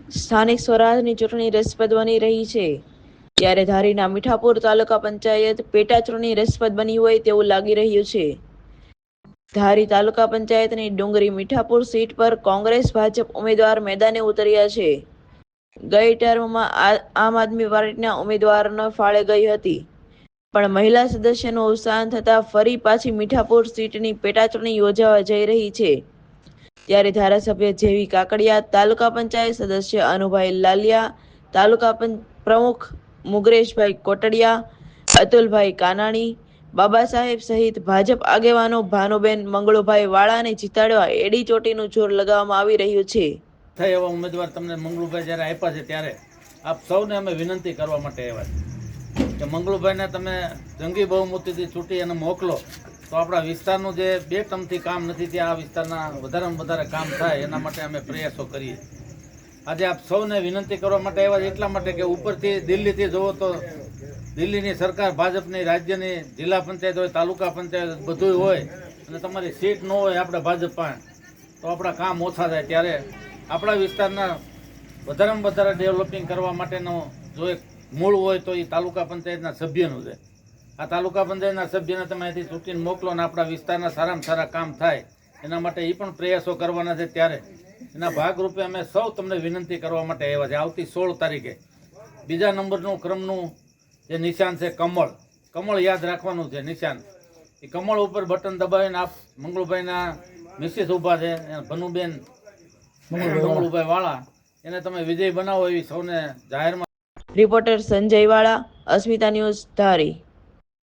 સ્થાનિક સ્વરાજની ચૂંટણી રસપ્રદ બની રહી છે, ત્યારે ધારીના મીઠાપુર તાલુકા પંચાયત પેટા ચૂંટણી રસપ્રદ બની હોય તેવું લાગી રહ્યું છે. ધારી તાલુકા પંચાયતની ડુંગરી મીઠાપુર સીટ પર કોંગ્રેસ ભાજપ ઉમેદવાર મેદાને ઉતર્યા છે. ગઈ ટર્મમાં આમ આદમી પાર્ટીના ઉમેદવારનો ફાળે ગઈ હતી, પણ મહિલા સદસ્યનું અવસાન થતાં ફરી પાછી મીઠાપુર સીટની પેટા ચૂંટણી યોજાવા જઈ રહી છે. ત્યારે ધારાસભ્ય જેવી કાકડિયા, તાલુકા પંચાયત સદસ્ય અનુભાઈ લાલિયા, તાલુકા પ્રમુખ મુગરેશભાઈ કોટડિયા, અતુલભાઈ કાનાણી, બાબા સાહેબ સહિત ભાજપ આગેવાનો ભાનુબેન મંગળુભાઈ વાળાને જીતાડવા એડી ચોટીનું જોર લગાવવામાં આવી રહ્યું છે. એવા ઉમેદવાર તમને મંગળુભાઈ જ્યારે આપ્યા છે ત્યારે આપ સૌને અમે વિનંતી કરવા માટે આવ્યા છે કે મંગળુભાઈને તમે જંગી બહુમતીથી છૂટી અને મોકલો તો આપણા વિસ્તારનું જે 2 ટર્મથી કામ નથી ત્યાં આ વિસ્તારના વધારેમાં વધારે કામ થાય એના માટે અમે પ્રયાસો કરીએ. આજે આપ સૌને વિનંતી કરવા માટે આવ્યા છે એટલા માટે કે ઉપરથી દિલ્હીથી જુઓ તો દિલ્હીની સરકાર, ભાજપની, રાજ્યની, જિલ્લા પંચાયત હોય, તાલુકા પંચાયત બધું હોય અને તમારી સીટ ન હોય આપણે ભાજપ પાસે તો આપણા કામ ઓછા થાય. ત્યારે આપણા વિસ્તારના વધારેમાં વધારે ડેવલપિંગ કરવા માટેનો જો એક મૂળ હોય તો એ તાલુકા પંચાયતના સભ્યનું છે. આ તાલુકા પંચાયતના સભ્યને તમે અહીંથી ચૂંટીને મોકલો અને આપણા વિસ્તારના સારામાં સારા કામ થાય એના માટે એ પણ પ્રયાસો કરવાના છે. ત્યારે એના ભાગરૂપે અમે સૌ તમને વિનંતી કરવા માટે આવ્યા છે. આવતી 16 તારીખે 2જા નંબરનું ક્રમનું જે નિશાન છે કમળ યાદ રાખવાનું છે નિશાન. એ કમળ ઉપર બટન દબાવીને આપ મંગળુભાઈના મિસિસ ઊભા છે ભનુબેન મંગળુભાઈ વાળા એને તમે વિજય બનાવો એવી સૌને જાહેરમાં. રિપોર્ટર સંજય વાળા, અસ્મિતા ન્યૂઝ, ધારી.